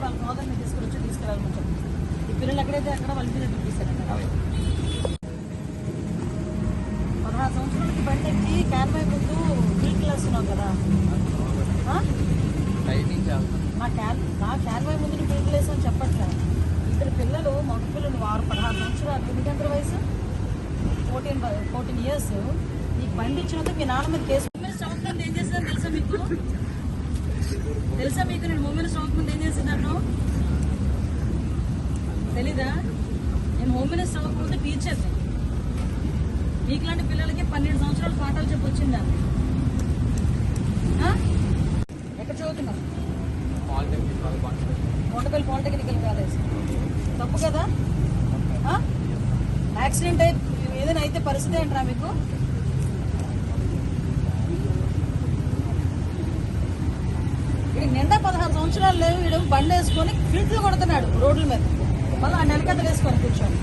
వాళ్ళ ఫాదర్ని తీసుకురావాలని చెప్పి ఈ పిల్లలు ఎక్కడైతే అక్కడ వాళ్ళ మీద చూపిస్తారంట 16 సంవత్సరాలకి బండి ఎక్కి క్యాన్వాయ్ ముందు ఫీల్డ్ క్లాస్ ఉన్నావు కదా నా క్యాన్వాయ్ ముందు ఫీల్డ్ క్లాస్ అని చెప్పట్లే ఇద్దరు పిల్లలు మగ పిల్లలు 16 సంవత్సరాలు ఎన్ని గంటల వయసు 14 ఇయర్స్ నీకు బండి ఇచ్చినందుకు మీ నాన్న మీద కేసు చదువుతుంది ఏం చేసిందని తెలుసా మీకు నేను హోమ్ మినిస్టర్ అవ్వకముందు ఏం చేసినాను తెలీదా నేను హోమ్ మినిస్టర్ అవ్వకముందు టీచర్ని మీకు లాంటి పిల్లలకి 12 సంవత్సరాలు పాఠాలు చెప్పొచ్చిందా ఎక్కడ చదువుతున్నావు కొండపల్లి పాలిటెక్నికల్ కాలేజ్ తప్పు కదా యాక్సిడెంట్ ఏదైనా అయితే పరిస్థితి ఏంట్రా మీకు వీడికి నిండా 16 సంవత్సరాలు లేవు వీడు బండి వేసుకొని ఫిల్ట్లు కొడుతున్నాడు రోడ్ల మీద మళ్ళీ ఆ నెలకథలు వేసుకొని కూర్చొని